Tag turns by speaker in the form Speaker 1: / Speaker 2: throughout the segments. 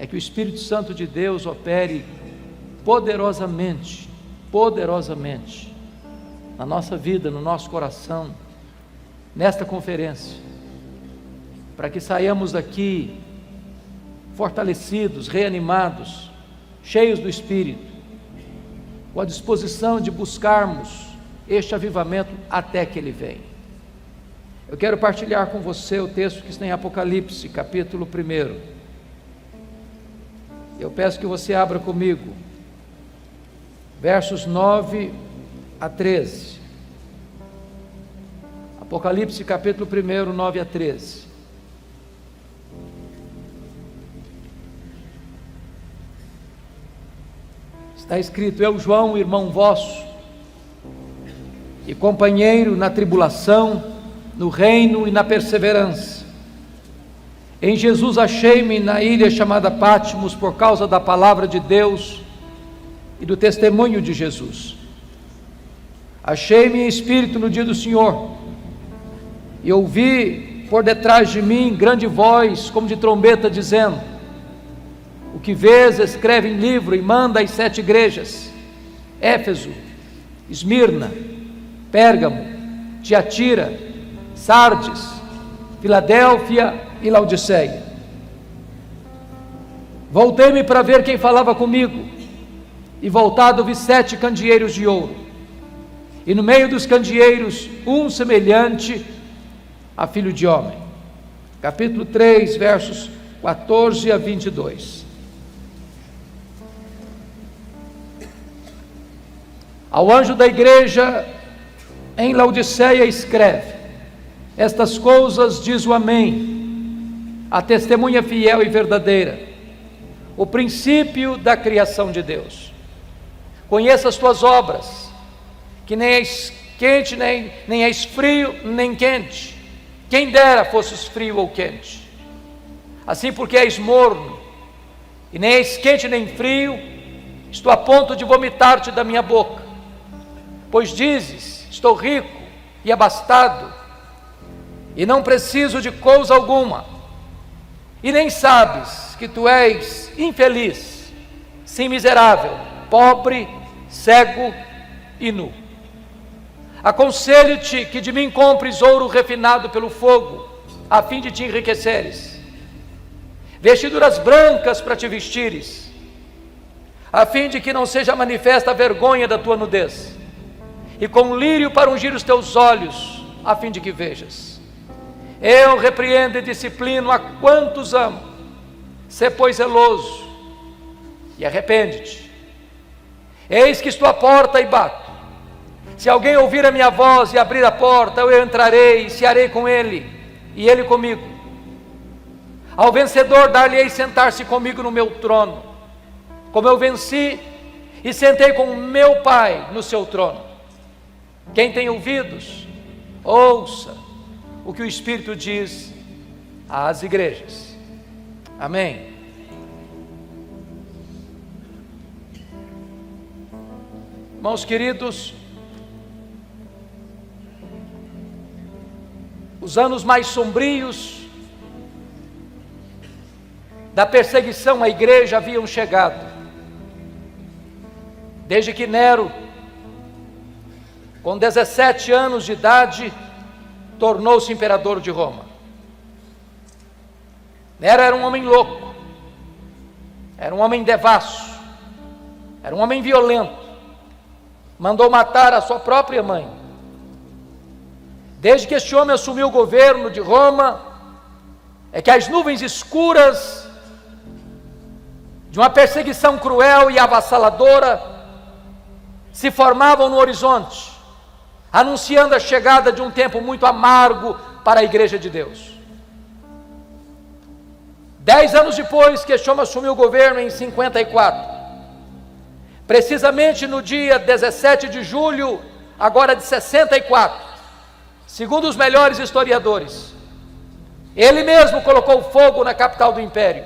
Speaker 1: é que o Espírito Santo de Deus opere poderosamente, poderosamente, na nossa vida, no nosso coração, nesta conferência, para que saiamos daqui fortalecidos, reanimados, cheios do Espírito, com a disposição de buscarmos este avivamento até que Ele venha. Eu quero partilhar com você o texto que está em Apocalipse, capítulo 1. Eu peço que você abra comigo, versos 9 a 13. Apocalipse, capítulo 1, 9 a 13. Está escrito: eu, João, irmão vosso, e companheiro na tribulação, no reino e na perseverança. Em Jesus achei-me na ilha chamada Patmos por causa da palavra de Deus e do testemunho de Jesus. Achei-me em espírito no dia do Senhor, e ouvi por detrás de mim grande voz, como de trombeta, dizendo: o que vês, escreve em livro e manda às 7 igrejas: Éfeso, Esmirna, Pérgamo, Tiatira, Sardes, Filadélfia e Laodiceia. Voltei-me para ver quem falava comigo, e voltado vi 7 candeeiros de ouro, e no meio dos candeeiros um semelhante a filho de homem. Capítulo 3, versos 14 a 22. Ao anjo da igreja em Laodiceia escreve: estas coisas diz o Amém, a testemunha fiel e verdadeira, o princípio da criação de Deus. Conheça as tuas obras, que nem és quente, nem és frio, nem quente. Quem dera fosses frio ou quente. Assim, porque és morno, e nem és quente nem frio, estou a ponto de vomitar-te da minha boca. Pois dizes: estou rico e abastado, e não preciso de coisa alguma, e nem sabes que tu és infeliz, sim, miserável, pobre, cego e nu. Aconselho-te que de mim compres ouro refinado pelo fogo, a fim de te enriqueceres, vestiduras brancas para te vestires, a fim de que não seja manifesta a vergonha da tua nudez, e com lírio para ungir os teus olhos, a fim de que vejas. Eu repreendo e disciplino a quantos amo. Sê, pois, zeloso e arrepende-te. Eis que estou à porta e bato. Se alguém ouvir a minha voz e abrir a porta, eu entrarei e cearei com ele, e ele comigo. Ao vencedor dar-lhe-ei sentar-se comigo no meu trono, como eu venci e sentei com o meu Pai no seu trono. Quem tem ouvidos, ouça o que o Espírito diz às igrejas. Amém. Irmãos queridos, os anos mais sombrios da perseguição à igreja haviam chegado, desde que Nero, com 17 anos de idade, tornou-se imperador de Roma. Nero era um homem louco, era um homem devasso, era um homem violento, mandou matar a sua própria mãe. Desde que este homem assumiu o governo de Roma, é que as nuvens escuras de uma perseguição cruel e avassaladora se formavam no horizonte, anunciando a chegada de um tempo muito amargo para a igreja de Deus. 10 anos depois que este homem assumiu o governo, em 54, precisamente no dia 17 de julho, agora de 64, segundo os melhores historiadores, ele mesmo colocou fogo na capital do império.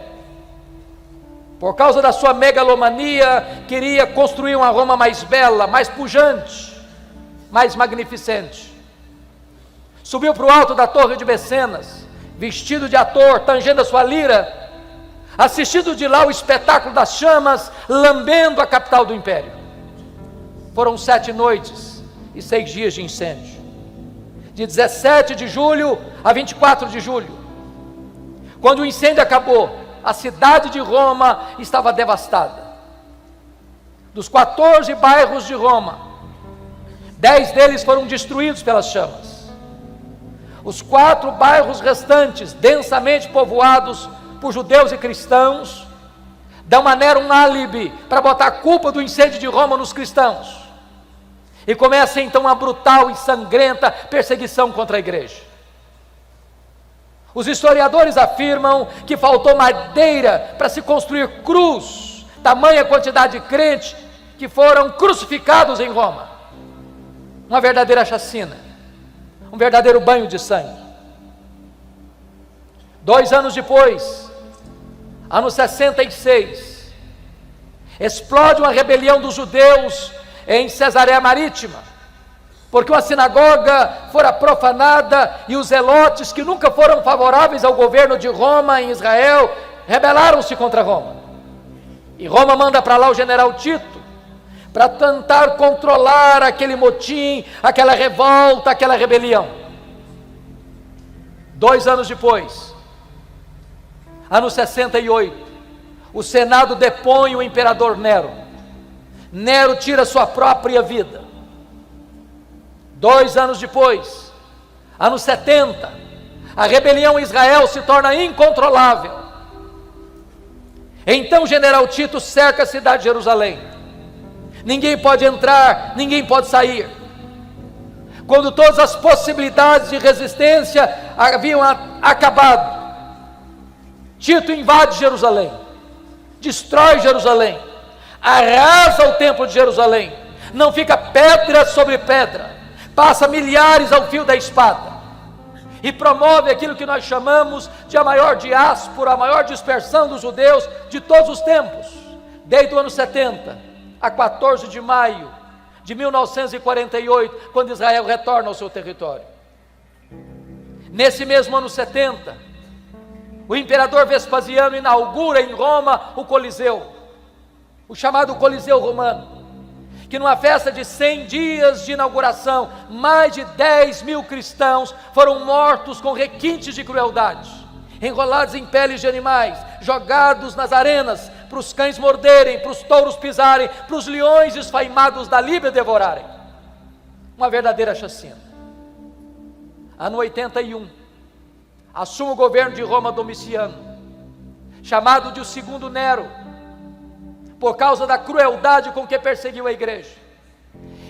Speaker 1: Por causa da sua megalomania, queria construir uma Roma mais bela, mais pujante, mais magnificente. Subiu para o alto da torre de Mecenas, vestido de ator, tangendo a sua lira, assistindo de lá o espetáculo das chamas, lambendo a capital do império. Foram 7 noites e 6 dias de incêndio, de 17 de julho a 24 de julho. Quando o incêndio acabou, a cidade de Roma estava devastada. Dos 14 bairros de Roma, 10 deles foram destruídos pelas chamas. Os 4 bairros restantes, densamente povoados por judeus e cristãos, dão a Nero um álibi para botar a culpa do incêndio de Roma nos cristãos. E começa então uma brutal e sangrenta perseguição contra a igreja. Os historiadores afirmam que faltou madeira para se construir cruz, tamanha quantidade de crentes que foram crucificados em Roma. Uma verdadeira chacina, um verdadeiro banho de sangue. 2 anos depois, ano 66, explode uma rebelião dos judeus em Cesareia Marítima, porque uma sinagoga fora profanada e os zelotes, que nunca foram favoráveis ao governo de Roma em Israel, rebelaram-se contra Roma. E Roma manda para lá o general Tito, para tentar controlar aquele motim, aquela revolta, aquela rebelião. 2 anos depois, ano 68, o Senado depõe o imperador Nero. Nero tira sua própria vida. 2 anos depois, ano 70, a rebelião em Israel se torna incontrolável. Então o general Tito cerca a cidade de Jerusalém. Ninguém pode entrar, ninguém pode sair. Quando todas as possibilidades de resistência haviam acabado, Tito invade Jerusalém, destrói Jerusalém, arrasa o templo de Jerusalém, não fica pedra sobre pedra, passa milhares ao fio da espada, e promove aquilo que nós chamamos de a maior diáspora, a maior dispersão dos judeus de todos os tempos, desde o ano 70 a 14 de maio de 1948, quando Israel retorna ao seu território. Nesse mesmo ano 70, o imperador Vespasiano inaugura em Roma o Coliseu, o chamado Coliseu Romano, que numa festa de 100 dias de inauguração, mais de 10 mil cristãos foram mortos com requintes de crueldade, enrolados em peles de animais, jogados nas arenas, para os cães morderem, para os touros pisarem, para os leões esfaimados da Líbia devorarem. Uma verdadeira chacina. Ano 81, assume o governo de Roma Domiciano, chamado de o segundo Nero, por causa da crueldade com que perseguiu a igreja.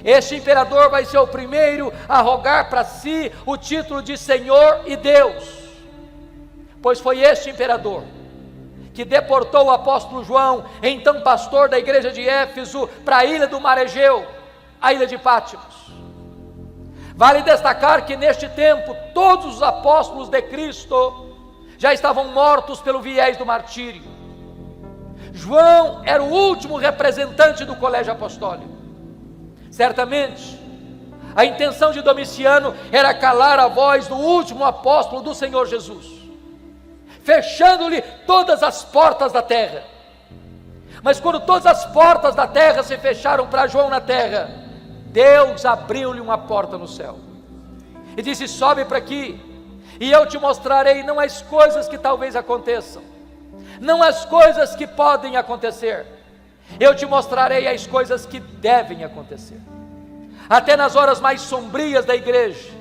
Speaker 1: Este imperador vai ser o primeiro a rogar para si o título de Senhor e Deus, pois foi este imperador que deportou o apóstolo João, então pastor da igreja de Éfeso, para a ilha do Mar Egeu, a ilha de Pátimos. Vale destacar que neste tempo todos os apóstolos de Cristo já estavam mortos pelo viés do martírio. João era o último representante do colégio apostólico. Certamente, a intenção de Domiciano era calar a voz do último apóstolo do Senhor Jesus, fechando-lhe todas as portas da terra. Mas quando todas as portas da terra se fecharam para João na terra, Deus abriu-lhe uma porta no céu e disse: sobe para aqui, e eu te mostrarei não as coisas que talvez aconteçam, não as coisas que podem acontecer, eu te mostrarei as coisas que devem acontecer. Até nas horas mais sombrias da igreja,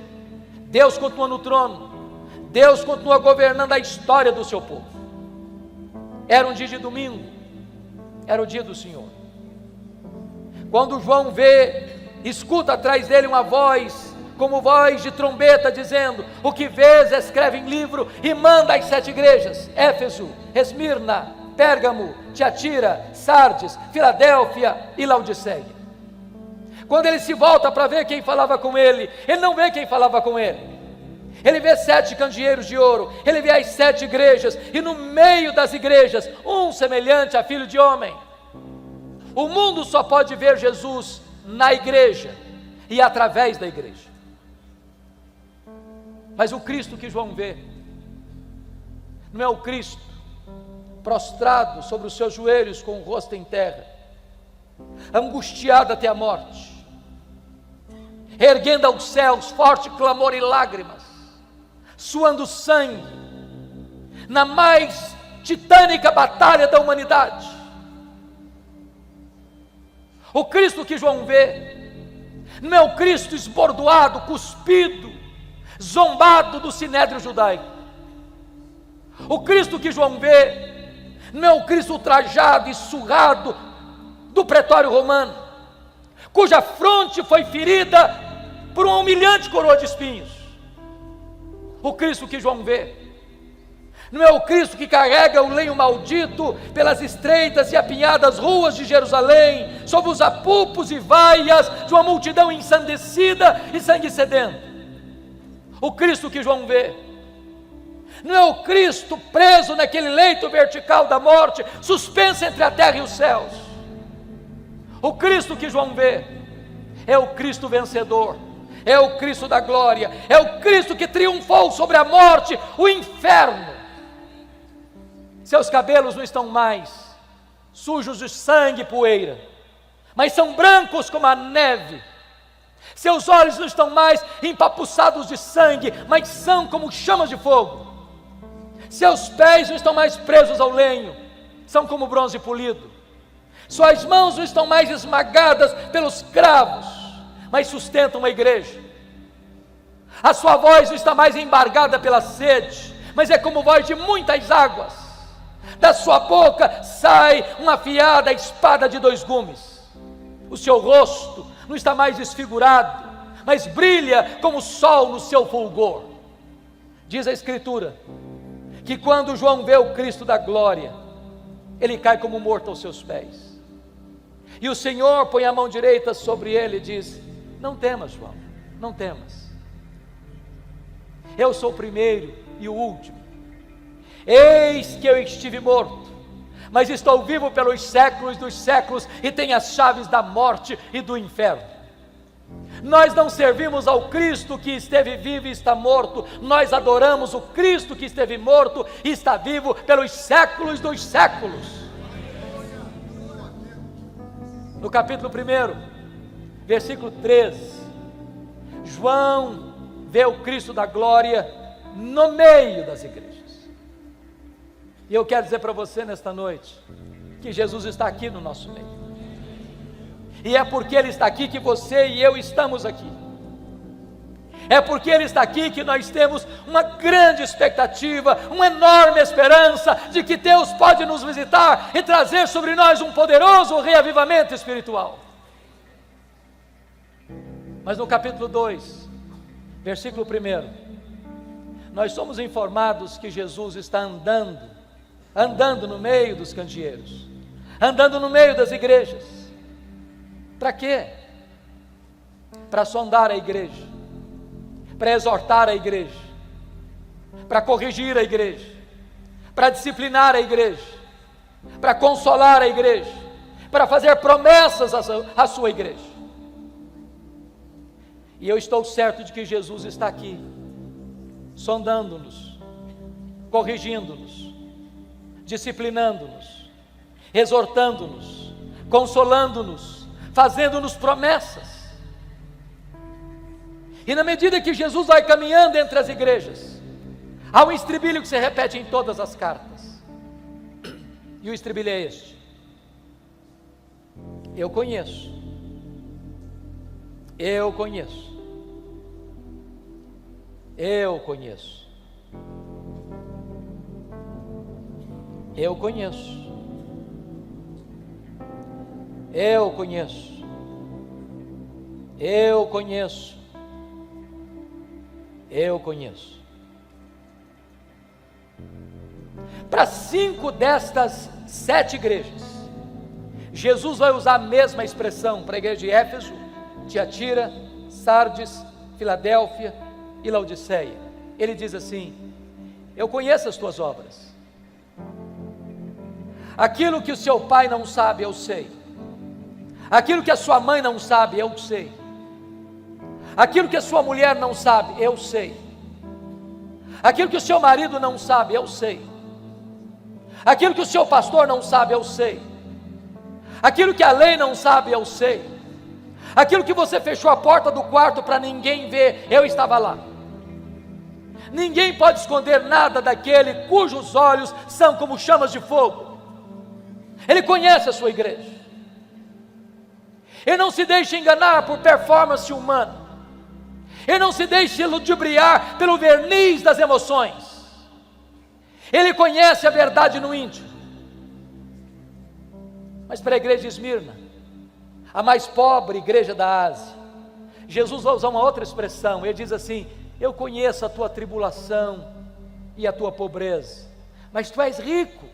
Speaker 1: Deus continua no trono, Deus continua governando a história do seu povo. Era um dia de domingo, era o dia do Senhor. Quando João escuta atrás dele uma voz, como voz de trombeta, dizendo: o que vês, escreve em livro e manda às 7 igrejas: Éfeso, Esmirna, Pérgamo, Tiatira, Sardes, Filadélfia e Laodiceia. Quando ele se volta para ver quem falava com ele, ele não vê quem falava com ele. Ele vê 7 candeeiros de ouro, ele vê as 7 igrejas, e no meio das igrejas, um semelhante a filho de homem. O mundo só pode ver Jesus na igreja e através da igreja. Mas o Cristo que João vê não é o Cristo prostrado sobre os seus joelhos com o rosto em terra, angustiado até a morte, erguendo aos céus forte clamor e lágrimas, suando sangue, na mais titânica batalha da humanidade. O Cristo que João vê, não é o Cristo esbordoado, cuspido, zombado do sinédrio judaico. O Cristo que João vê, não é o Cristo ultrajado e surrado do pretório romano, cuja fronte foi ferida por uma humilhante coroa de espinhos. O Cristo que João vê, não é o Cristo que carrega o lenho maldito pelas estreitas e apinhadas ruas de Jerusalém, sob os apupos e vaias de uma multidão ensandecida e sangue sedento. O Cristo que João vê, não é o Cristo preso naquele leito vertical da morte, suspenso entre a terra e os céus. O Cristo que João vê, é o Cristo vencedor, é o Cristo da glória, é o Cristo que triunfou sobre a morte, o inferno. Seus cabelos não estão mais sujos de sangue e poeira, mas são brancos como a neve. Seus olhos não estão mais empapuçados de sangue, mas são como chamas de fogo. Seus pés não estão mais presos ao lenho, são como bronze polido. Suas mãos não estão mais esmagadas pelos cravos, mas sustentam a igreja. A sua voz não está mais embargada pela sede, mas é como voz de muitas águas. Da sua boca sai uma afiada espada de 2 gumes. O seu rosto não está mais desfigurado, mas brilha como o sol no seu fulgor. Diz a Escritura que quando João vê o Cristo da glória, ele cai como morto aos seus pés. E o Senhor põe a mão direita sobre ele e diz: não temas, João, não temas. Eu sou o primeiro e o último. Eis que eu estive morto, mas estou vivo pelos séculos dos séculos e tenho as chaves da morte e do inferno. Nós não servimos ao Cristo que esteve vivo e está morto, nós adoramos o Cristo que esteve morto e está vivo pelos séculos dos séculos. No capítulo 1, versículo 13, João vê o Cristo da glória no meio das igrejas. E eu quero dizer para você nesta noite, que Jesus está aqui no nosso meio. E é porque Ele está aqui que você e eu estamos aqui. É porque Ele está aqui que nós temos uma grande expectativa, uma enorme esperança de que Deus pode nos visitar e trazer sobre nós um poderoso reavivamento espiritual. Mas no capítulo 2, versículo 1, nós somos informados que Jesus está andando no meio dos candeeiros, andando no meio das igrejas. Para quê? Para sondar a igreja, para exortar a igreja, para corrigir a igreja, para disciplinar a igreja, para consolar a igreja, para fazer promessas à sua igreja. E eu estou certo de que Jesus está aqui, sondando-nos, corrigindo-nos, disciplinando-nos, exortando-nos, consolando-nos, fazendo-nos promessas. E na medida que Jesus vai caminhando entre as igrejas, há um estribilho que se repete em todas as cartas. E o estribilho é este: eu conheço, eu conheço, eu conheço, eu conheço, eu conheço, eu conheço, eu conheço. Para 5 destas 7 igrejas, Jesus vai usar a mesma expressão para a igreja de Éfeso, Tiatira, Sardes, Filadélfia e Laodiceia. Ele diz assim: eu conheço as tuas obras. Aquilo que o seu pai não sabe, eu sei. Aquilo que a sua mãe não sabe, eu sei. Aquilo que a sua mulher não sabe, eu sei. Aquilo que o seu marido não sabe, eu sei. Aquilo que o seu pastor não sabe, eu sei. Aquilo que a lei não sabe, eu sei. Aquilo que você fechou a porta do quarto para ninguém ver, eu estava lá. Ninguém pode esconder nada daquele cujos olhos são como chamas de fogo. Ele conhece a sua igreja. Ele não se deixa enganar por performance humana. Ele não se deixa ludibriar pelo verniz das emoções. Ele conhece a verdade no íntimo. Mas para a igreja de Esmirna, a mais pobre igreja da Ásia, Jesus vai usar uma outra expressão. Ele diz assim: eu conheço a tua tribulação e a tua pobreza, mas tu és rico.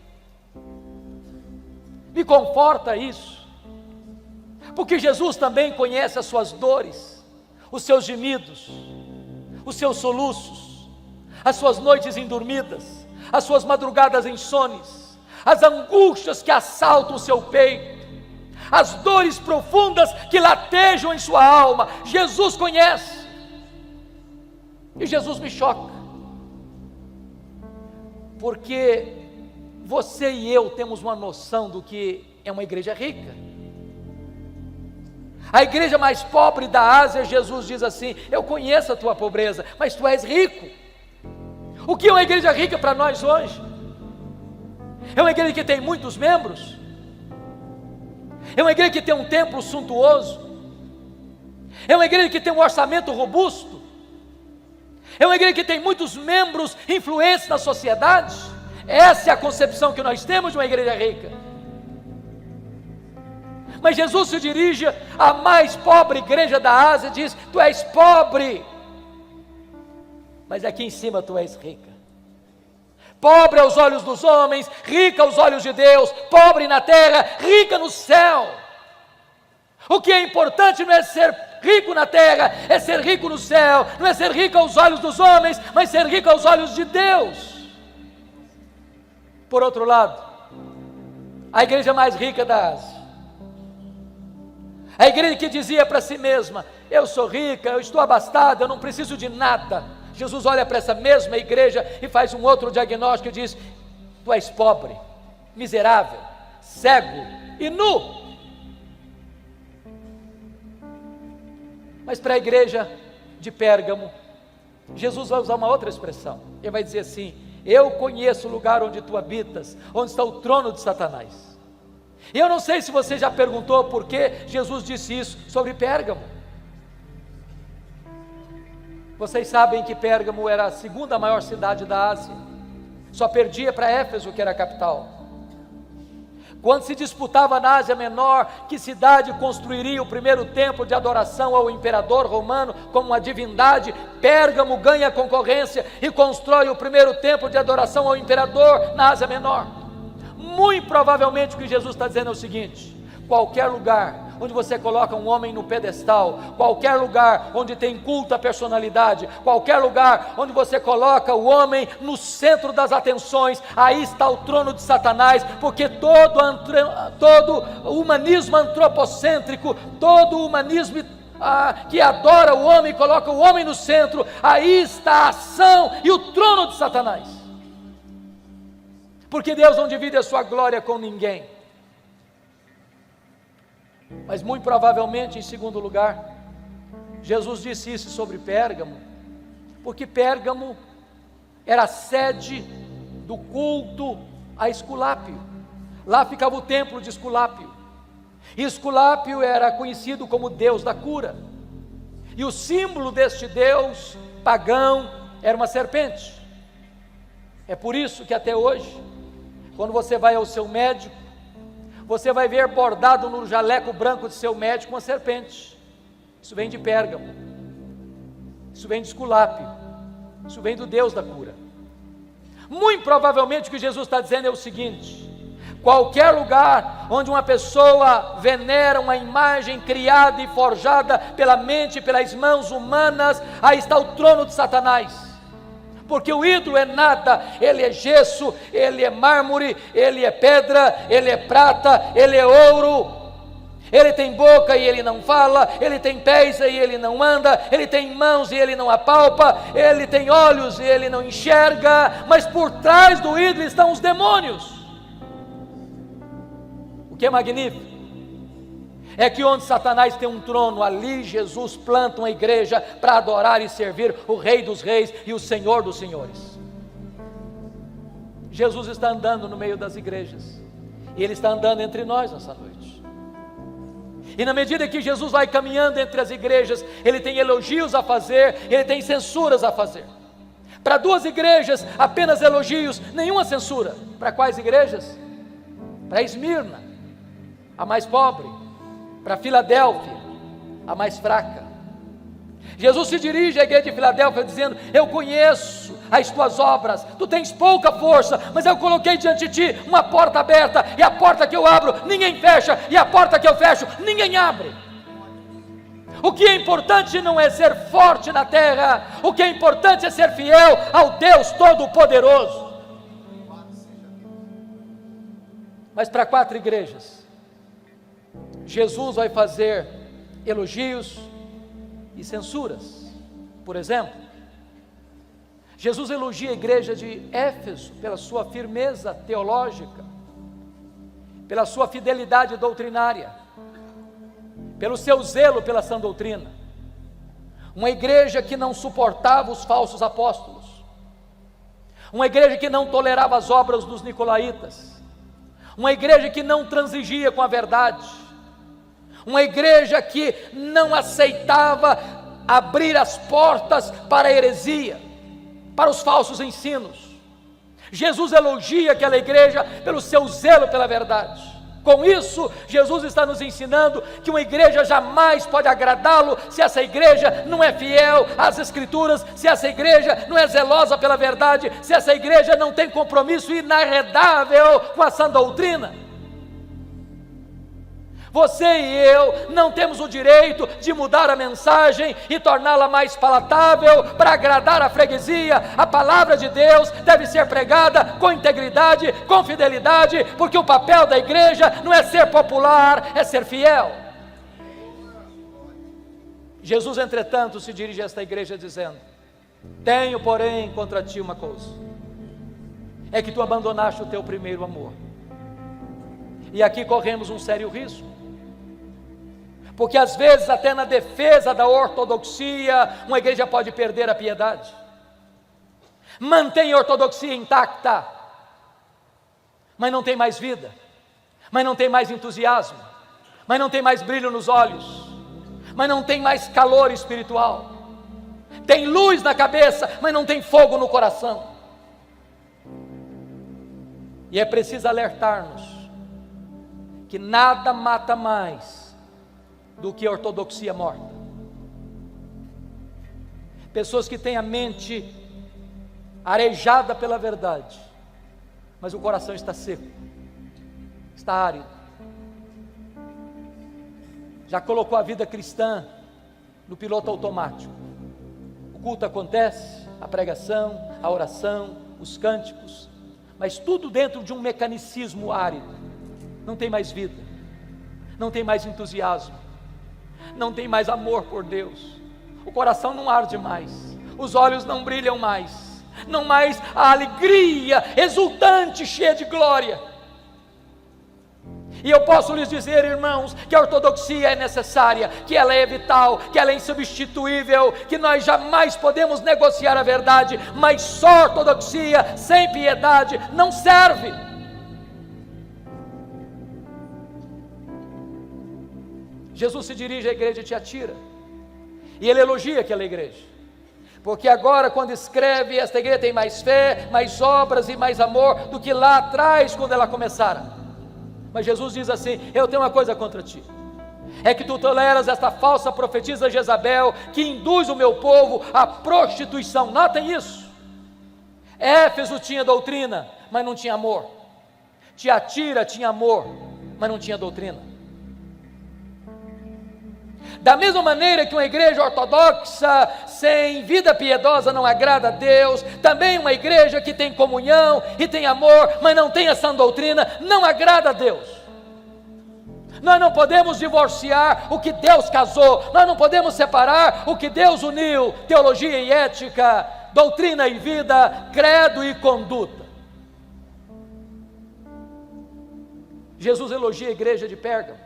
Speaker 1: Me conforta isso, porque Jesus também conhece as suas dores, os seus gemidos, os seus soluços, as suas noites indormidas, as suas madrugadas insones, as angústias que assaltam o seu peito, as dores profundas que latejam em sua alma. Jesus conhece. E Jesus me choca, porque você e eu temos uma noção do que é uma igreja rica. A igreja mais pobre da Ásia, Jesus diz assim: eu conheço a tua pobreza, mas tu és rico. O que é uma igreja rica para nós hoje? É uma igreja que tem muitos membros? É uma igreja que tem um templo suntuoso? É uma igreja que tem um orçamento robusto? É uma igreja que tem muitos membros influentes na sociedade? Essa é a concepção que nós temos de uma igreja rica. Mas Jesus se dirige à mais pobre igreja da Ásia e diz: tu és pobre, mas aqui em cima tu és rica. Pobre aos olhos dos homens, rica aos olhos de Deus, pobre na terra, rica no céu. O que é importante não é ser rico na terra, é ser rico no céu. Não é ser rico aos olhos dos homens, mas ser rico aos olhos de Deus. Por outro lado, a igreja mais rica da Ásia, a igreja que dizia para si mesma: eu sou rica, eu estou abastada, eu não preciso de nada. Jesus olha para essa mesma igreja e faz um outro diagnóstico e diz: tu és pobre, miserável, cego e nu. Mas para a igreja de Pérgamo, Jesus vai usar uma outra expressão. Ele vai dizer assim: eu conheço o lugar onde tu habitas, onde está o trono de Satanás. E eu não sei se você já perguntou por que Jesus disse isso sobre Pérgamo. Vocês sabem que Pérgamo era a segunda maior cidade da Ásia, só perdia para Éfeso, que era a capital. Quando se disputava na Ásia Menor que cidade construiria o primeiro templo de adoração ao imperador romano como uma divindade, Pérgamo ganha a concorrência e constrói o primeiro templo de adoração ao imperador na Ásia Menor. Muito provavelmente o que Jesus está dizendo é o seguinte: qualquer lugar onde você coloca um homem no pedestal, qualquer lugar onde tem culto à personalidade, qualquer lugar onde você coloca o homem no centro das atenções, aí está o trono de Satanás, porque todo o humanismo antropocêntrico, todo o humanismo que adora o homem, coloca o homem no centro, aí está a ação e o trono de Satanás. Porque Deus não divide a sua glória com ninguém. Mas muito provavelmente, em segundo lugar, Jesus disse isso sobre Pérgamo, porque Pérgamo era a sede do culto a Esculápio. Lá ficava o templo de Esculápio. E Esculápio era conhecido como Deus da cura. E o símbolo deste Deus pagão era uma serpente. É por isso que até hoje, quando você vai ao seu médico, você vai ver bordado no jaleco branco de seu médico uma serpente. Isso vem de Pérgamo, isso vem de Esculápio, isso vem do Deus da cura. Muito provavelmente o que Jesus está dizendo é o seguinte: qualquer lugar onde uma pessoa venera uma imagem criada e forjada pela mente, pelas mãos humanas, aí está o trono de Satanás. Porque o ídolo é nada, ele é gesso, ele é mármore, ele é pedra, ele é prata, ele é ouro. Ele tem boca e ele não fala, ele tem pés e ele não anda, ele tem mãos e ele não apalpa, ele tem olhos e ele não enxerga, mas por trás do ídolo estão os demônios. que é magnífico é que onde Satanás tem um trono, ali Jesus planta uma igreja para adorar e servir o Rei dos Reis e o Senhor dos Senhores. Jesus está andando no meio das igrejas, e Ele está andando entre nós nessa noite. E na medida que Jesus vai caminhando entre as igrejas, Ele tem elogios a fazer, Ele tem censuras a fazer. Para 2 igrejas, apenas elogios, nenhuma censura. Para quais igrejas? Para Esmirna, a mais pobre. Para Filadélfia, a mais fraca. Jesus se dirige à igreja de Filadélfia dizendo: eu conheço as tuas obras, tu tens pouca força, mas eu coloquei diante de ti uma porta aberta, e a porta que eu abro, ninguém fecha, e a porta que eu fecho, ninguém abre. O que é importante não é ser forte na terra, o que é importante é ser fiel ao Deus Todo-Poderoso. Mas para 4 igrejas, Jesus vai fazer elogios e censuras. Por exemplo, Jesus elogia a igreja de Éfeso pela sua firmeza teológica, pela sua fidelidade doutrinária, pelo seu zelo pela sã doutrina. Uma igreja que não suportava os falsos apóstolos, uma igreja que não tolerava as obras dos nicolaítas, uma igreja que não transigia com a verdade, uma igreja que não aceitava abrir as portas para a heresia, para os falsos ensinos. Jesus elogia aquela igreja pelo seu zelo pela verdade. Com isso, Jesus está nos ensinando que uma igreja jamais pode agradá-lo se essa igreja não é fiel às Escrituras, se essa igreja não é zelosa pela verdade, se essa igreja não tem compromisso inarredável com a sã doutrina. Você e eu não temos o direito de mudar a mensagem e torná-la mais palatável para agradar a freguesia. A palavra de Deus deve ser pregada com integridade, com fidelidade, porque o papel da igreja não é ser popular, é ser fiel. Jesus, entretanto, se dirige a esta igreja dizendo: tenho, porém, contra ti uma coisa, é que tu abandonaste o teu primeiro amor. E aqui corremos um sério risco, porque às vezes até na defesa da ortodoxia, uma igreja pode perder a piedade. Mantém a ortodoxia intacta, mas não tem mais vida, mas não tem mais entusiasmo, mas não tem mais brilho nos olhos, mas não tem mais calor espiritual. Tem luz na cabeça, mas não tem fogo no coração. E é preciso alertar-nos que nada mata mais do que a ortodoxia morta. Pessoas que têm a mente arejada pela verdade, mas o coração está seco, está árido. Já colocou a vida cristã no piloto automático. O culto acontece, a pregação, a oração, os cânticos, mas tudo dentro de um mecanicismo árido. Não tem mais vida, não tem mais entusiasmo, não tem mais amor por Deus, o coração não arde mais, os olhos não brilham mais, não mais a alegria exultante, cheia de glória. E eu posso lhes dizer, irmãos, que a ortodoxia é necessária, que ela é vital, que ela é insubstituível, que nós jamais podemos negociar a verdade, mas só ortodoxia sem piedade não serve. Jesus se dirige à igreja de Tiatira, e ele elogia aquela igreja, porque agora quando escreve, esta igreja tem mais fé, mais obras e mais amor do que lá atrás quando ela começara. Mas Jesus diz assim: eu tenho uma coisa contra ti, é que tu toleras esta falsa profetisa Jezabel, que induz o meu povo à prostituição. Notem isso. Éfeso tinha doutrina, mas não tinha amor. Tiatira tinha amor, mas não tinha doutrina. Da mesma maneira que uma igreja ortodoxa sem vida piedosa não agrada a Deus, também uma igreja que tem comunhão e tem amor, mas não tem essa doutrina, não agrada a Deus. Nós não podemos divorciar o que Deus casou, nós não podemos separar o que Deus uniu: teologia e ética, doutrina e vida, credo e conduta. Jesus elogia a igreja de Pérgamo,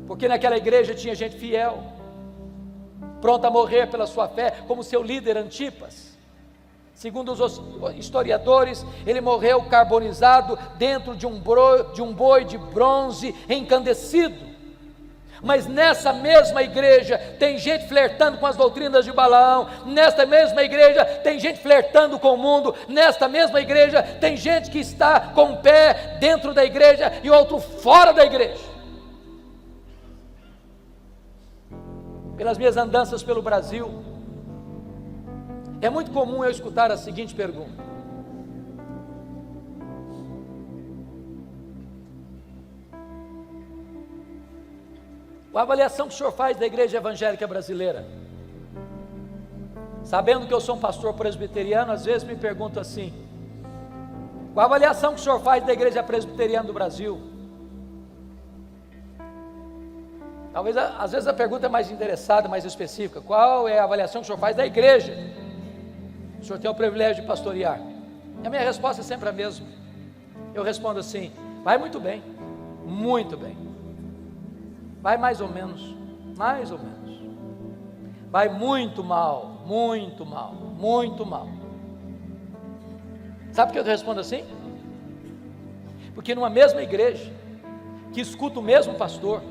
Speaker 1: porque naquela igreja tinha gente fiel, pronta a morrer pela sua fé, como seu líder Antipas. Segundo os historiadores, ele morreu carbonizado dentro de um boi de bronze encandecido. Mas nessa mesma igreja tem gente flertando com as doutrinas de Balaão, nesta mesma igreja tem gente flertando com o mundo, nesta mesma igreja tem gente que está com um pé dentro da igreja e outro fora da igreja. Pelas minhas andanças pelo Brasil, é muito comum eu escutar a seguinte pergunta: a avaliação que o senhor faz da igreja evangélica brasileira, sabendo que eu sou um pastor presbiteriano, às vezes me pergunto assim: qual a avaliação que o senhor faz da igreja presbiteriana do Brasil? Talvez, às vezes a pergunta é mais interessada, mais específica: qual é a avaliação que o senhor faz da igreja? O senhor tem o privilégio de pastorear. E a minha resposta é sempre a mesma. Eu respondo assim: vai muito bem, muito bem. Vai mais ou menos, mais ou menos. Vai muito mal, muito mal, muito mal. Sabe por que eu respondo assim? Porque numa mesma igreja, que escuta o mesmo pastor,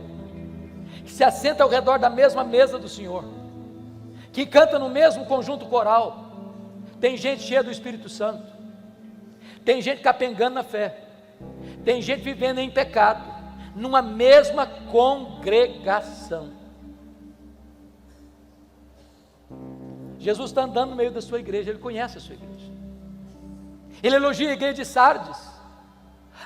Speaker 1: que se assenta ao redor da mesma mesa do Senhor, que canta no mesmo conjunto coral, tem gente cheia do Espírito Santo, tem gente capengando na fé, tem gente vivendo em pecado, numa mesma congregação. Jesus está andando no meio da sua igreja, Ele conhece a sua igreja, Ele elogia a igreja de Sardes.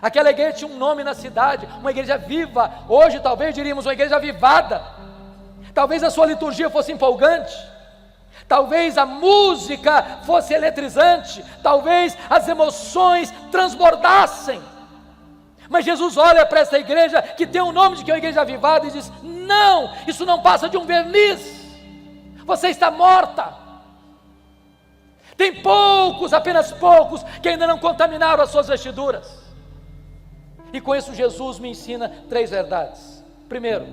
Speaker 1: Aquela igreja tinha um nome na cidade, uma igreja viva. Hoje talvez diríamos uma igreja avivada. Talvez a sua liturgia fosse empolgante, talvez a música fosse eletrizante, talvez as emoções transbordassem. Mas Jesus olha para essa igreja que tem o nome de que é uma igreja avivada e diz: não, isso não passa de um verniz, você está morta. Tem poucos, apenas poucos, que ainda não contaminaram as suas vestiduras. E com isso Jesus me ensina 3 verdades. Primeiro,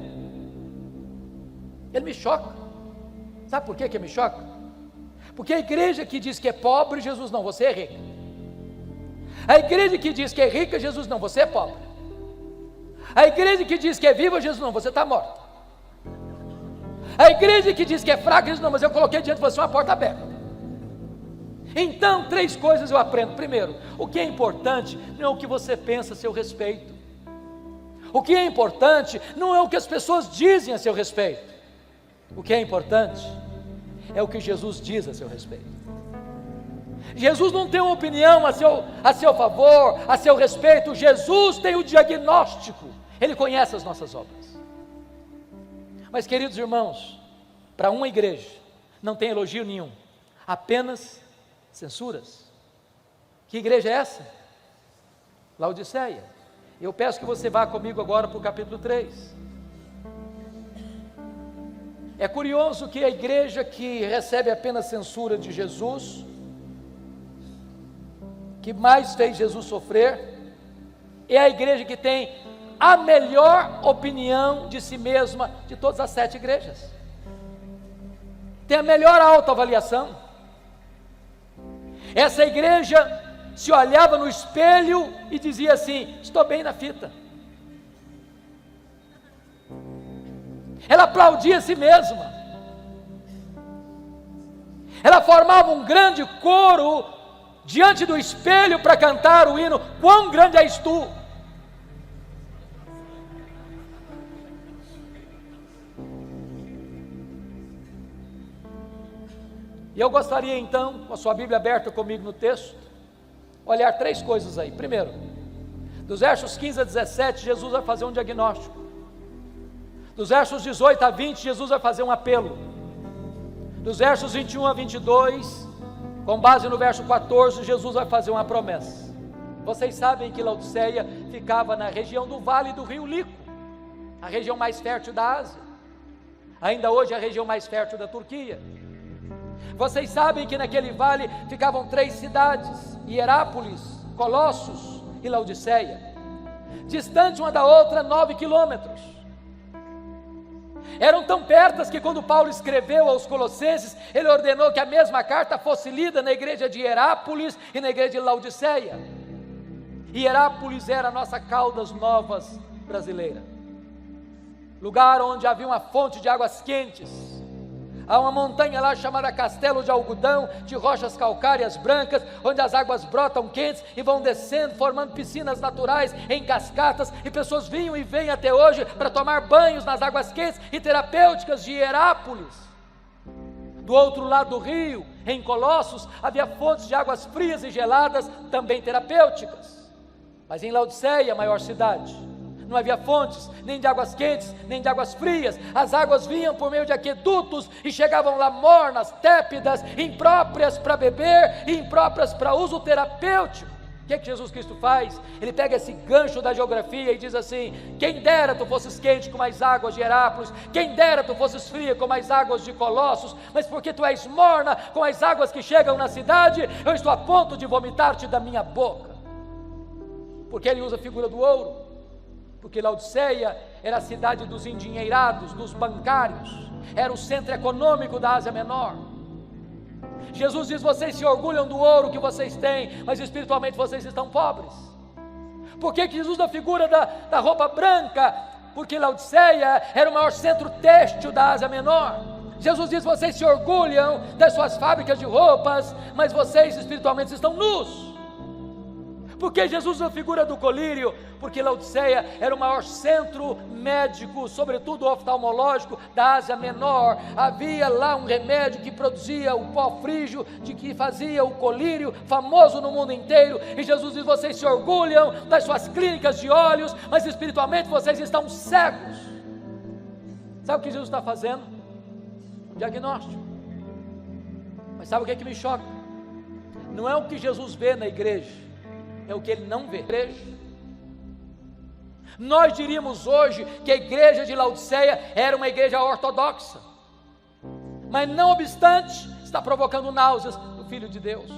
Speaker 1: ele me choca. Sabe por que me choca? Porque a igreja que diz que é pobre, Jesus não, você é rica. A igreja que diz que é rica, Jesus não, você é pobre. A igreja que diz que é viva, Jesus não, você está morto. A igreja que diz que é fraca, Jesus não, mas eu coloquei diante de você uma porta aberta. Então, 3 coisas eu aprendo. Primeiro, o que é importante não é o que você pensa a seu respeito. O que é importante não é o que as pessoas dizem a seu respeito. O que é importante é o que Jesus diz a seu respeito. Jesus não tem uma opinião a seu favor, a seu respeito. Jesus tem o diagnóstico, Ele conhece as nossas obras. Mas, queridos irmãos, para uma igreja não tem elogio nenhum, apenas censuras. Que igreja é essa? Laodiceia. Eu peço que você vá comigo agora para o capítulo 3. É curioso que a igreja que recebe apenas censura de Jesus, que mais fez Jesus sofrer, é a igreja que tem a melhor opinião de si mesma de todas as 7 igrejas. Tem a melhor autoavaliação. Essa igreja se olhava no espelho e dizia assim: estou bem na fita. Ela aplaudia a si mesma. Ela formava um grande coro diante do espelho para cantar o hino: quão grande és tu. E eu gostaria então, com a sua Bíblia aberta comigo no texto, olhar 3 coisas aí. Primeiro, dos versos 15 a 17, Jesus vai fazer um diagnóstico. Dos versos 18 a 20, Jesus vai fazer um apelo. Dos versos 21 a 22, com base no verso 14, Jesus vai fazer uma promessa. Vocês sabem que Laodiceia ficava na região do vale do rio Lico, a região mais fértil da Ásia. Ainda hoje é a região mais fértil da Turquia. Vocês sabem que naquele vale ficavam 3 cidades: Hierápolis, Colossos e Laodiceia. distante uma da outra 9 quilômetros. Eram tão pertas que quando Paulo escreveu aos Colossenses, ele ordenou que a mesma carta fosse lida na igreja de Hierápolis e na igreja de Laodiceia. Hierápolis era a nossa Caldas Novas brasileira, lugar onde havia uma fonte de águas quentes. Há uma montanha lá chamada Castelo de Algodão, de rochas calcárias brancas, onde as águas brotam quentes e vão descendo, formando piscinas naturais em cascatas, e pessoas vinham e vêm até hoje para tomar banhos nas águas quentes e terapêuticas de Hierápolis. Do outro lado do rio, em Colossos, havia fontes de águas frias e geladas, também terapêuticas. Mas em Laodiceia, a maior cidade, não havia fontes, nem de águas quentes, nem de águas frias. As águas vinham por meio de aquedutos e chegavam lá mornas, tépidas, impróprias para beber e impróprias para uso terapêutico. O que é que Jesus Cristo faz? Ele pega esse gancho da geografia e diz assim: quem dera tu fosses quente como as águas de Hierápolis, quem dera tu fosses fria como as águas de Colossos, mas porque tu és morna com as águas que chegam na cidade, eu estou a ponto de vomitar-te da minha boca. Porque ele usa a figura do ouro, porque Laodiceia era a cidade dos endinheirados, dos bancários, era o centro econômico da Ásia Menor. Jesus diz: vocês se orgulham do ouro que vocês têm, mas espiritualmente vocês estão pobres. Por que Jesus usa a figura da roupa branca? Porque Laodiceia era o maior centro têxtil da Ásia Menor. Jesus diz: vocês se orgulham das suas fábricas de roupas, mas vocês espiritualmente estão nus. Porque Jesus usa a figura do colírio? Porque Laodiceia era o maior centro médico, sobretudo oftalmológico, da Ásia Menor. Havia lá um remédio que produzia o pó frígio, de que fazia o colírio, famoso no mundo inteiro. E Jesus diz: vocês se orgulham das suas clínicas de olhos, mas espiritualmente vocês estão cegos. Sabe o que Jesus está fazendo? Um diagnóstico. Mas sabe o que é que me choca? Não é o que Jesus vê na igreja, é o que ele não vê. Nós diríamos hoje que a igreja de Laodiceia era uma igreja ortodoxa, mas não obstante, está provocando náuseas no Filho de Deus.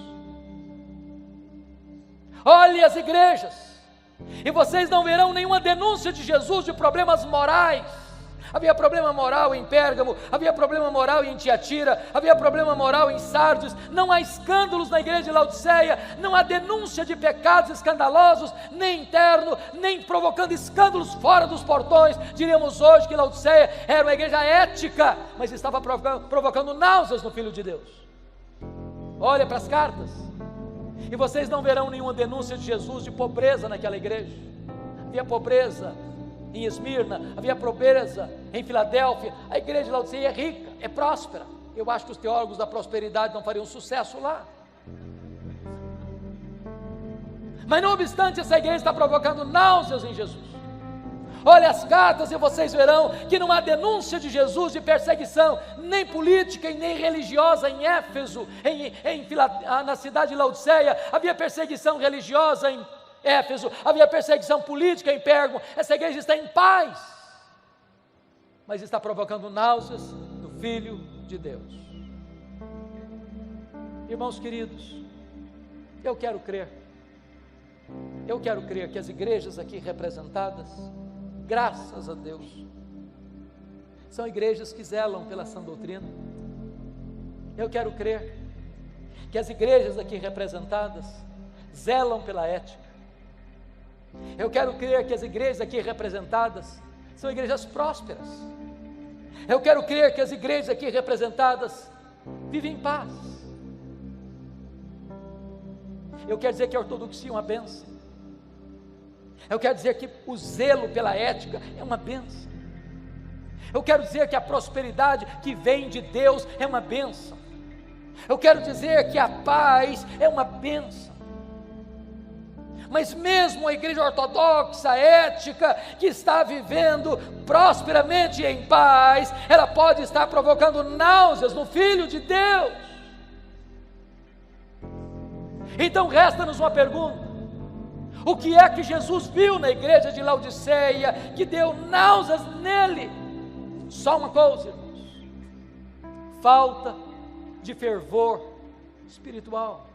Speaker 1: Olhe as igrejas, e vocês não verão nenhuma denúncia de Jesus de problemas morais. Havia problema moral em Pérgamo, havia problema moral em Tiatira, havia problema moral em Sardes. Não há escândalos na igreja de Laodiceia, não há denúncia de pecados escandalosos, nem interno, nem provocando escândalos fora dos portões. Diríamos hoje que Laodiceia era uma igreja ética, mas estava provocando náuseas no Filho de Deus. Olha para as cartas, e vocês não verão nenhuma denúncia de Jesus de pobreza naquela igreja. Havia pobreza em Esmirna, havia pobreza em Filadélfia. A igreja de Laodiceia é rica, é próspera. Eu acho que os teólogos da prosperidade não fariam sucesso lá. Mas não obstante, essa igreja está provocando náuseas em Jesus. Olha as cartas e vocês verão que não há denúncia de Jesus de perseguição, nem política e nem religiosa em Éfeso, na cidade de Laodiceia. Havia perseguição religiosa em Éfeso, havia perseguição política em Pérgamo. Essa igreja está em paz, mas está provocando náuseas no Filho de Deus. Irmãos queridos, eu quero crer que as igrejas aqui representadas, graças a Deus, são igrejas que zelam pela sã doutrina. Eu quero crer que as igrejas aqui representadas zelam pela ética. Eu quero crer que as igrejas aqui representadas são igrejas prósperas. Eu quero crer que as igrejas aqui representadas vivem em paz. Eu quero dizer que a ortodoxia é uma bênção. Eu quero dizer que o zelo pela ética é uma bênção. Eu quero dizer que a prosperidade que vem de Deus é uma bênção. Eu quero dizer que a paz é uma bênção. Mas mesmo a igreja ortodoxa, ética, que está vivendo prosperamente e em paz, ela pode estar provocando náuseas no Filho de Deus. Então resta-nos uma pergunta: o que é que Jesus viu na igreja de Laodiceia que deu náuseas nele? Só uma coisa, irmãos: falta de fervor espiritual,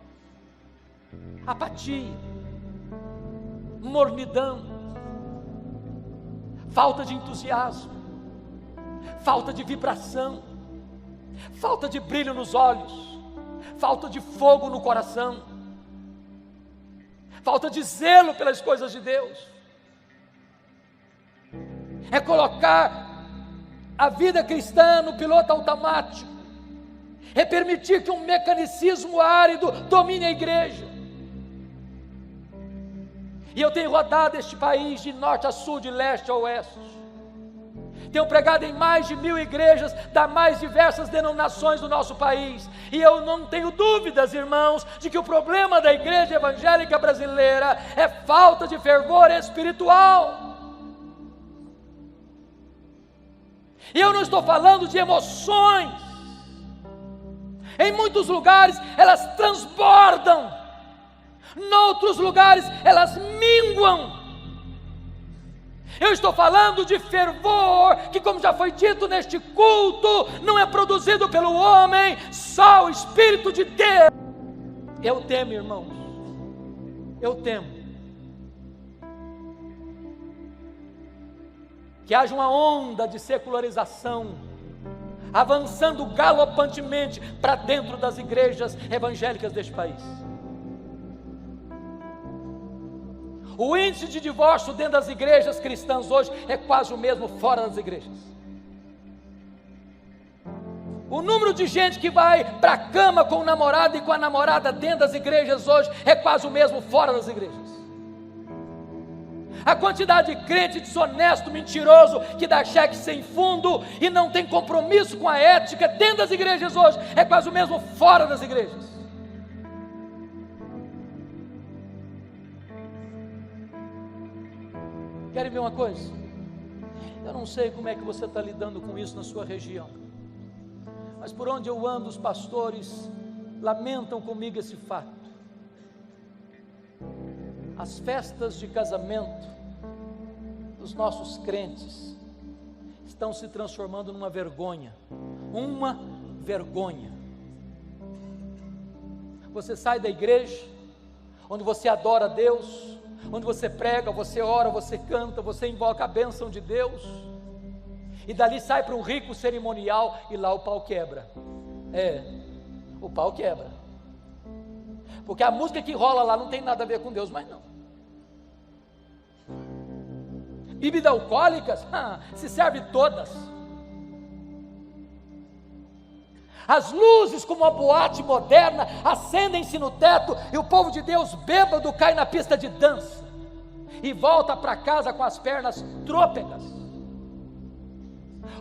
Speaker 1: apatia, mornidão, falta de entusiasmo, falta de vibração, falta de brilho nos olhos, falta de fogo no coração, falta de zelo pelas coisas de Deus. É colocar a vida cristã no piloto automático, é permitir que um mecanicismo árido domine a igreja. E eu tenho rodado este país de norte a sul, de leste a oeste, tenho pregado em mais de 1000 igrejas das mais diversas denominações do nosso país, e eu não tenho dúvidas, irmãos, de que o problema da igreja evangélica brasileira é falta de fervor espiritual. E eu não estou falando de emoções. Em muitos lugares elas transbordam, noutros lugares elas minguam. Eu estou falando de fervor, que, como já foi dito neste culto, não é produzido pelo homem, só o Espírito de Deus. Eu temo, irmãos, eu temo que haja uma onda de secularização avançando galopantemente para dentro das igrejas evangélicas deste país. O índice de divórcio dentro das igrejas cristãs hoje é quase o mesmo fora das igrejas. O número de gente que vai para a cama com o namorado e com a namorada dentro das igrejas hoje é quase o mesmo fora das igrejas. A quantidade de crente desonesto, mentiroso, que dá cheque sem fundo e não tem compromisso com a ética dentro das igrejas hoje é quase o mesmo fora das igrejas. Querem ver uma coisa? Eu não sei como é que você está lidando com isso na sua região, mas por onde eu ando, os pastores lamentam comigo esse fato. As festas de casamento dos nossos crentes estão se transformando numa vergonha, uma vergonha. Você sai da igreja, onde você adora a Deus, onde você prega, você ora, você canta, você invoca a bênção de Deus, e dali sai para um rico cerimonial, e lá o pau quebra. O pau quebra, porque a música que rola lá não tem nada a ver com Deus, mas não. Bebidas alcoólicas, se serve todas. As luzes, como uma boate moderna, acendem-se no teto, e o povo de Deus bêbado cai na pista de dança e volta para casa com as pernas trôpegas.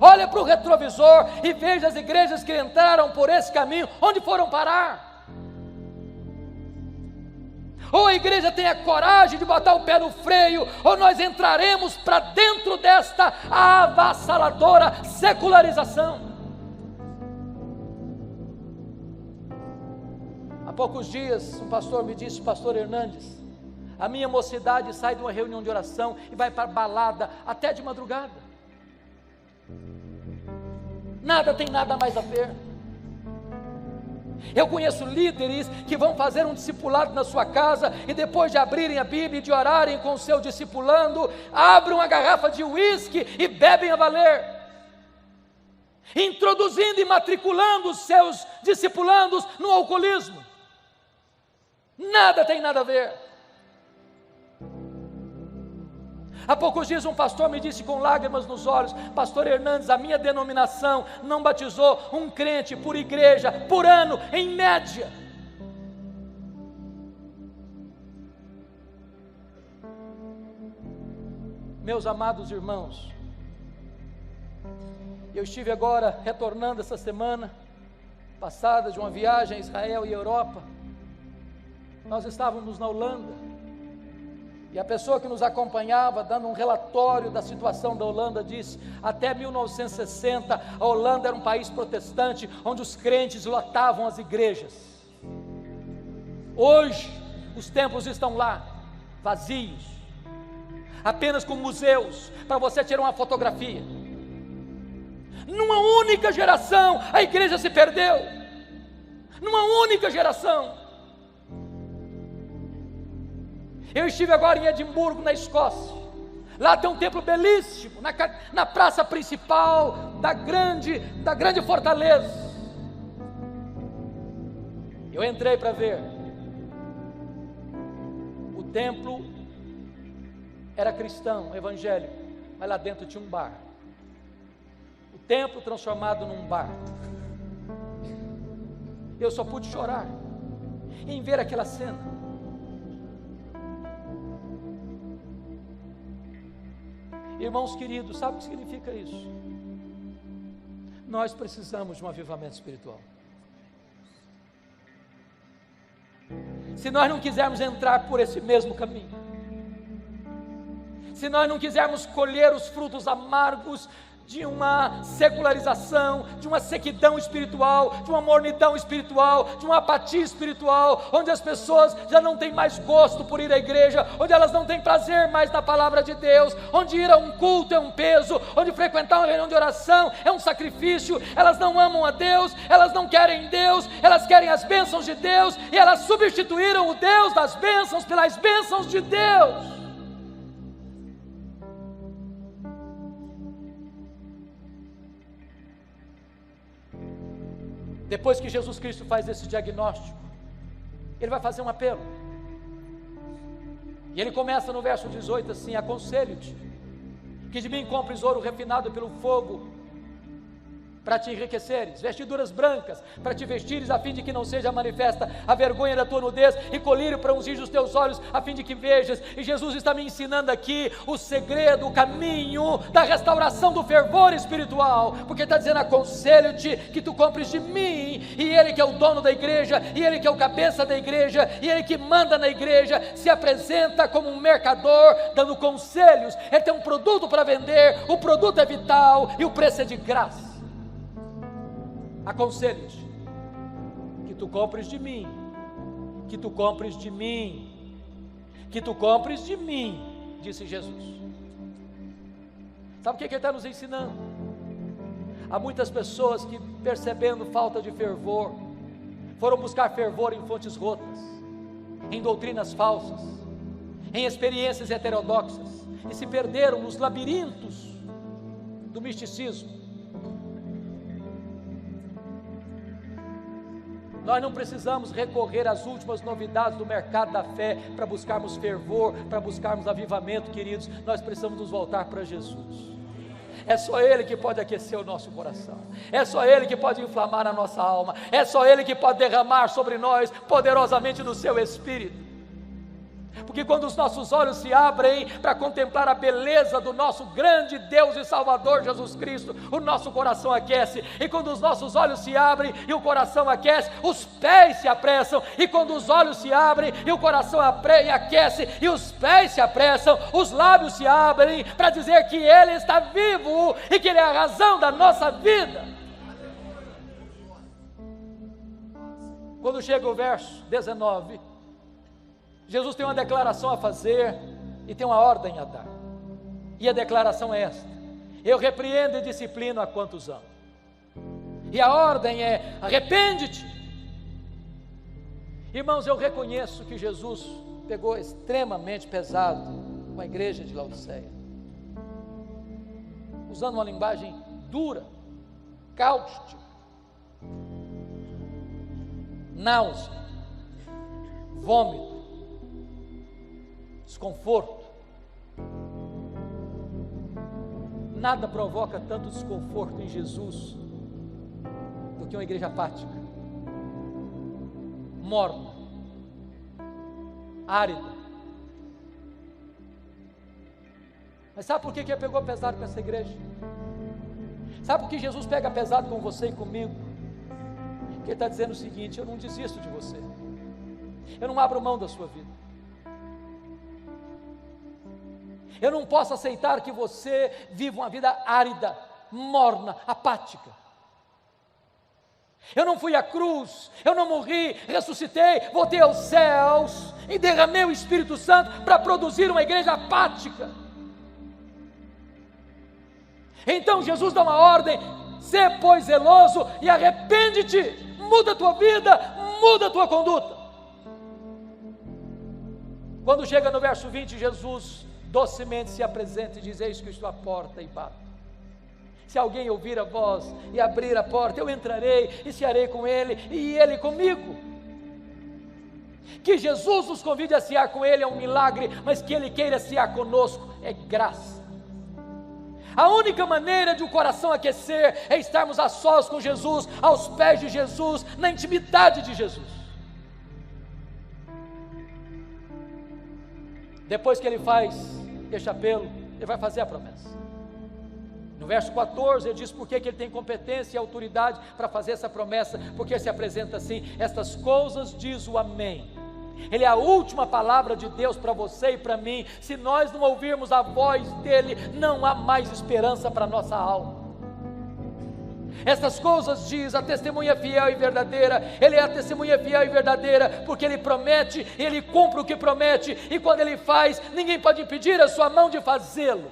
Speaker 1: Olha para o retrovisor e veja as igrejas que entraram por esse caminho, onde foram parar. Ou a igreja tem a coragem de botar o pé no freio, ou nós entraremos para dentro desta avassaladora secularização. Há poucos dias, um pastor me disse, pastor Hernandes, a minha mocidade sai de uma reunião de oração e vai para balada até de madrugada. Nada tem nada mais a ver. Eu conheço líderes que vão fazer um discipulado na sua casa e depois de abrirem a Bíblia e de orarem com o seu discipulando, abrem uma garrafa de uísque e bebem a valer, introduzindo e matriculando os seus discipulandos no alcoolismo. Nada tem nada a ver. Há poucos dias um pastor me disse com lágrimas nos olhos, pastor Hernandes, a minha denominação não batizou um crente por igreja, por ano, em média. Meus amados irmãos, eu estive agora retornando essa semana passada de uma viagem a Israel e Europa. Nós estávamos na Holanda. E a pessoa que nos acompanhava, dando um relatório da situação da Holanda, disse: até 1960, a Holanda era um país protestante, onde os crentes lotavam as igrejas. Hoje, os templos estão lá, vazios, apenas com museus, para você tirar uma fotografia. Numa única geração, a igreja se perdeu. Numa única geração. Eu estive agora em Edimburgo, na Escócia, Lá tem um templo belíssimo, na praça principal da grande fortaleza. Eu entrei para ver. O templo era cristão, evangélico, mas lá dentro tinha um bar. O templo transformado num bar. Eu só pude chorar em ver aquela cena. Irmãos queridos, sabe o que significa isso? Nós precisamos de um avivamento espiritual. Se nós não quisermos entrar por esse mesmo caminho, se nós não quisermos colher os frutos amargos de uma secularização, de uma sequidão espiritual, de uma mornidão espiritual, de uma apatia espiritual, onde as pessoas já não têm mais gosto por ir à igreja, onde elas não têm prazer mais na palavra de Deus, onde ir a um culto é um peso, onde frequentar uma reunião de oração é um sacrifício, elas não amam a Deus, elas não querem Deus, elas querem as bênçãos de Deus, e elas substituíram o Deus das bênçãos pelas bênçãos de Deus. Depois que Jesus Cristo faz esse diagnóstico, Ele vai fazer um apelo. E Ele começa no verso 18 assim: aconselho-te que de mim compres ouro refinado pelo fogo, para te enriqueceres, vestiduras brancas, para te vestires, a fim de que não seja manifesta a vergonha da tua nudez, e colírio para ungir os teus olhos, a fim de que vejas. E Jesus está me ensinando aqui o segredo, o caminho da restauração do fervor espiritual, porque está dizendo: aconselho-te que tu compres de mim, e Ele que é o dono da igreja, e Ele que é o cabeça da igreja, e Ele que manda na igreja, se apresenta como um mercador, dando conselhos. Ele tem um produto para vender, o produto é vital, e o preço é de graça. Aconselho-te que tu compres de mim, que tu compres de mim, que tu compres de mim, disse Jesus. Sabe o que Ele está nos ensinando? Há muitas pessoas que, percebendo falta de fervor, foram buscar fervor em fontes rotas, em doutrinas falsas, em experiências heterodoxas, e se perderam nos labirintos do misticismo. Nós não precisamos recorrer às últimas novidades do mercado da fé para buscarmos fervor, para buscarmos avivamento, queridos. Nós precisamos nos voltar para Jesus. É só Ele que pode aquecer o nosso coração, é só Ele que pode inflamar a nossa alma, é só Ele que pode derramar sobre nós poderosamente do seu Espírito. Porque quando os nossos olhos se abrem para contemplar a beleza do nosso grande Deus e Salvador Jesus Cristo, o nosso coração aquece. E quando os nossos olhos se abrem e o coração aquece, os pés se apressam. E quando os olhos se abrem e o coração aquece e os pés se apressam, os lábios se abrem para dizer que Ele está vivo e que Ele é a razão da nossa vida. Quando chega o verso 19, Jesus tem uma declaração a fazer e tem uma ordem a dar. E a declaração é esta: eu repreendo e disciplino a quantos amo. E a ordem é: arrepende-te. Irmãos, eu reconheço que Jesus pegou extremamente pesado com a igreja de Laodiceia, usando uma linguagem dura, cáustica, náusea, vômito, desconforto. Nada provoca tanto desconforto em Jesus do que uma igreja apática, morna, árida. Mas sabe por que ele pegou pesado com essa igreja? Sabe por que Jesus pega pesado com você e comigo? Porque Ele está dizendo o seguinte: eu não desisto de você, eu não abro mão da sua vida. Eu não posso aceitar que você viva uma vida árida, morna, apática. Eu não fui à cruz, eu não morri, ressuscitei, voltei aos céus e derramei o Espírito Santo para produzir uma igreja apática. Então Jesus dá uma ordem: sê, pois, zeloso e arrepende-te, muda a tua vida, muda a tua conduta. Quando chega no verso 20, Jesus docemente se apresenta e diz: eis que estou à porta e bato. Se alguém ouvir a voz e abrir a porta, eu entrarei e cearei com ele e ele comigo. Que Jesus nos convide a cear com ele é um milagre, mas que ele queira cear conosco é graça. A única maneira de o coração aquecer é estarmos a sós com Jesus, aos pés de Jesus, na intimidade de Jesus. Depois que ele faz este apelo, ele vai fazer a promessa. No verso 14 ele diz por que ele tem competência e autoridade para fazer essa promessa, porque se apresenta assim: estas coisas diz o Amém. Ele é a última palavra de Deus para você e para mim. Se nós não ouvirmos a voz dele, não há mais esperança para a nossa alma. Essas coisas diz a testemunha fiel e verdadeira. Ele é a testemunha fiel e verdadeira, porque ele promete, ele cumpre o que promete, e quando ele faz, ninguém pode impedir a sua mão de fazê-lo.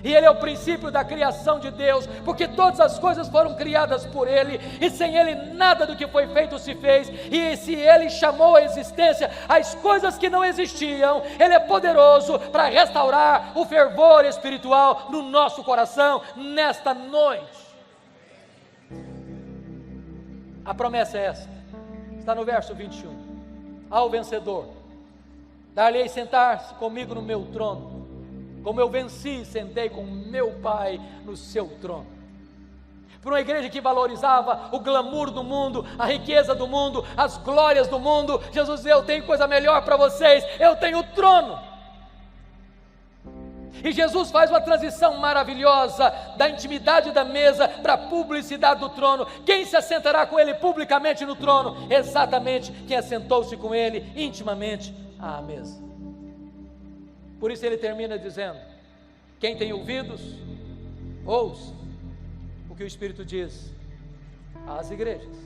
Speaker 1: E ele é o princípio da criação de Deus, porque todas as coisas foram criadas por ele, e sem ele nada do que foi feito se fez. E se ele chamou à existência as coisas que não existiam, ele é poderoso para restaurar o fervor espiritual no nosso coração nesta noite. A promessa é essa, está no verso 21. Ao vencedor dar-lhe-ei sentar-se comigo no meu trono, como eu venci e sentei com meu Pai no seu trono. Para uma igreja que valorizava o glamour do mundo, a riqueza do mundo, as glórias do mundo, Jesus diz: eu tenho coisa melhor para vocês, eu tenho o trono. E Jesus faz uma transição maravilhosa da intimidade da mesa para a publicidade do trono. Quem se assentará com ele publicamente no trono? Exatamente quem assentou-se com ele intimamente à mesa. Por isso ele termina dizendo: quem tem ouvidos, ouça o que o Espírito diz às igrejas.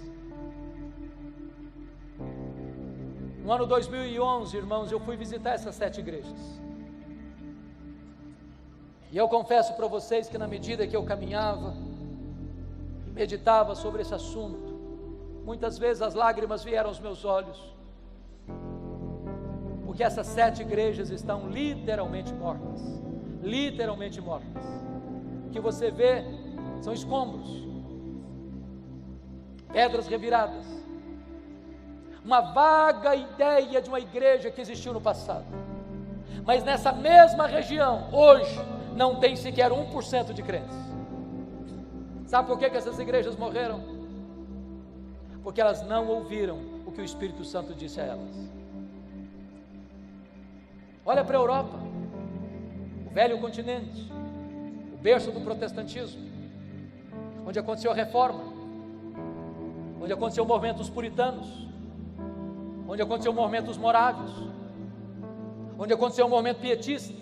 Speaker 1: No ano 2011, irmãos, eu fui visitar essas 7 igrejas. E eu confesso para vocês que na medida que eu caminhava e meditava sobre esse assunto, muitas vezes as lágrimas vieram aos meus olhos, porque essas 7 igrejas estão literalmente mortas. Literalmente mortas. O que você vê são escombros, pedras reviradas, uma vaga ideia de uma igreja que existiu no passado. Mas nessa mesma região, hoje, não tem sequer 1% de crentes. Sabe por que essas igrejas morreram? Porque elas não ouviram o que o Espírito Santo disse a elas. Olha para a Europa, o velho continente, o berço do protestantismo, onde aconteceu a reforma, onde aconteceu o movimento dos puritanos, onde aconteceu o movimento dos morávios, onde aconteceu o movimento pietista,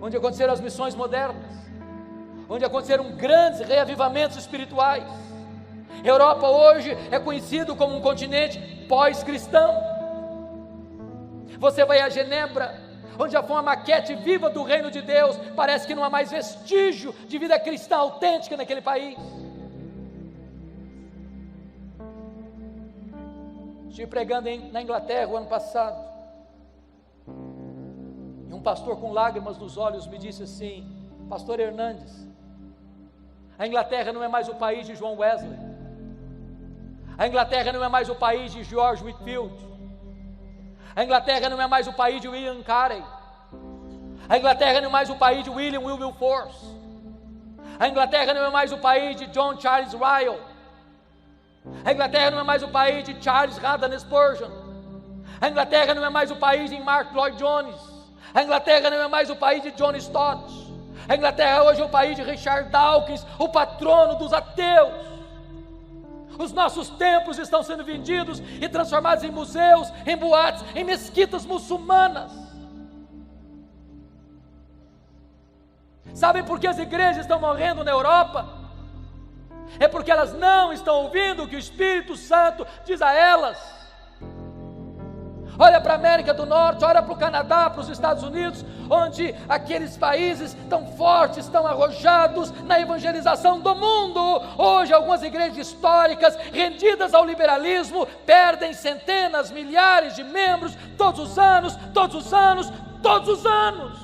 Speaker 1: onde aconteceram as missões modernas, onde aconteceram grandes reavivamentos espirituais. A Europa hoje é conhecido como um continente pós-cristão. Você vai a Genebra, onde já foi uma maquete viva do reino de Deus, parece que não há mais vestígio de vida cristã autêntica naquele país. Estive pregando na Inglaterra o ano passado, e um pastor com lágrimas nos olhos me disse assim: pastor Hernandes, a Inglaterra não é mais o país de John Wesley, a Inglaterra não é mais o país de George Whitefield, a Inglaterra não é mais o país de William Carey, a Inglaterra não é mais o país de William Wilberforce, a Inglaterra não é mais o país de John Charles Ryle, a Inglaterra não é mais o país de Charles Haddon Spurgeon, a Inglaterra não é mais o país de Mark Lloyd Jones, a Inglaterra não é mais o país de John Stott, a Inglaterra hoje é o país de Richard Dawkins, o patrono dos ateus. Os nossos templos estão sendo vendidos e transformados em museus, em boates, em mesquitas muçulmanas. Sabem por que as igrejas estão morrendo na Europa? É porque elas não estão ouvindo o que o Espírito Santo diz a elas. Olha para a América do Norte, olha para o Canadá, para os Estados Unidos, onde aqueles países tão fortes, tão arrojados na evangelização do mundo. Hoje algumas igrejas históricas, rendidas ao liberalismo, perdem centenas, milhares de membros todos os anos, todos os anos, todos os anos.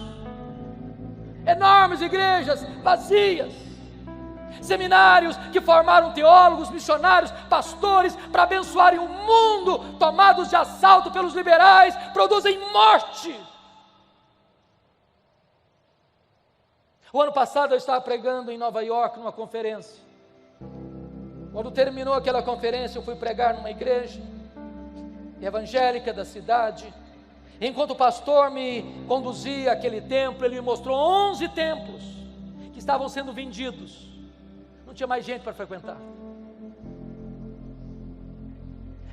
Speaker 1: Enormes igrejas vazias, seminários que formaram teólogos, missionários, pastores para abençoarem o mundo, tomados de assalto pelos liberais, produzem morte. O ano passado eu estava pregando em Nova York numa conferência. Quando terminou aquela conferência, eu fui pregar numa igreja evangélica da cidade. Enquanto o pastor me conduzia àquele templo, ele me mostrou 11 templos que estavam sendo vendidos. Não tinha mais gente para frequentar.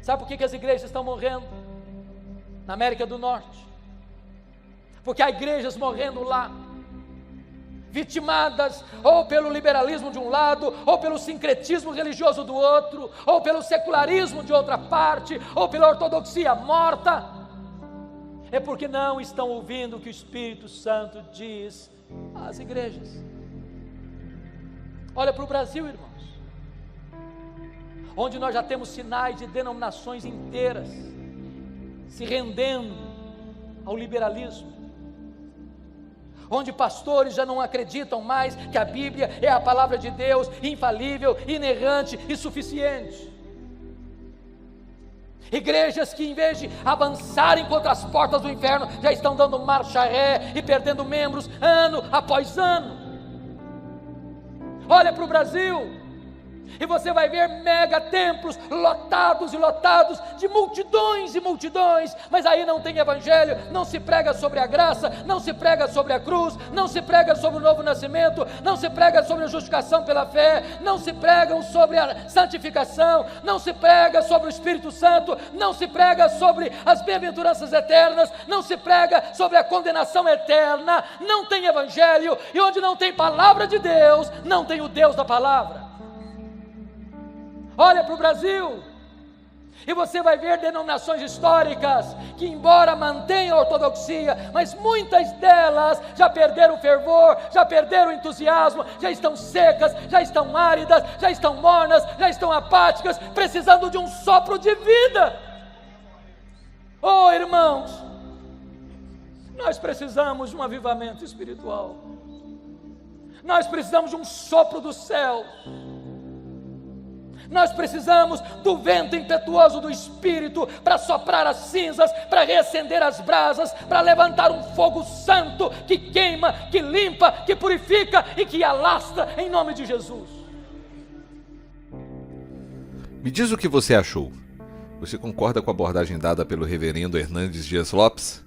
Speaker 1: Sabe por que as igrejas estão morrendo na América do Norte? Porque há igrejas morrendo lá, vitimadas ou pelo liberalismo de um lado, ou pelo sincretismo religioso do outro, ou pelo secularismo de outra parte, ou pela ortodoxia morta. É porque não estão ouvindo o que o Espírito Santo diz às igrejas. Olha para o Brasil, irmãos, onde nós já temos sinais de denominações inteiras se rendendo ao liberalismo, onde pastores já não acreditam mais que a Bíblia é a palavra de Deus, infalível, inerrante e suficiente. Igrejas que, em vez de avançarem contra as portas do inferno, já estão dando marcha ré e perdendo membros ano após ano. Olha para o Brasil e você vai ver mega templos lotados e lotados de multidões e multidões, mas aí não tem evangelho, não se prega sobre a graça, não se prega sobre a cruz, não se prega sobre o novo nascimento, não se prega sobre a justificação pela fé, não se prega sobre a santificação, não se prega sobre o Espírito Santo, não se prega sobre as bem-aventuranças eternas, não se prega sobre a condenação eterna. Não tem evangelho, e onde não tem palavra de Deus, não tem o Deus da palavra. Olha para o Brasil e você vai ver denominações históricas que, embora mantenham a ortodoxia, mas muitas delas já perderam o fervor, já perderam o entusiasmo, já estão secas, já estão áridas, já estão mornas, já estão apáticas, precisando de um sopro de vida. Oh, irmãos, nós precisamos de um avivamento espiritual, nós precisamos de um sopro do céu. Nós precisamos do vento impetuoso do Espírito para soprar as cinzas, para reacender as brasas, para levantar um fogo santo que queima, que limpa, que purifica e que alastra em nome de Jesus.
Speaker 2: Me diz o que você achou. Você concorda com a abordagem dada pelo reverendo Hernandes Dias Lopes?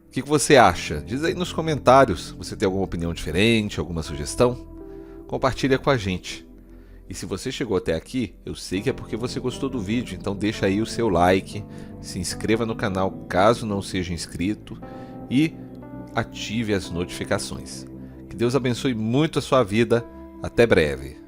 Speaker 2: O que você acha? Diz aí nos comentários. Você tem alguma opinião diferente, alguma sugestão? Compartilha com a gente. E se você chegou até aqui, eu sei que é porque você gostou do vídeo, então deixa aí o seu like, se inscreva no canal caso não seja inscrito e ative as notificações. Que Deus abençoe muito a sua vida. Até breve.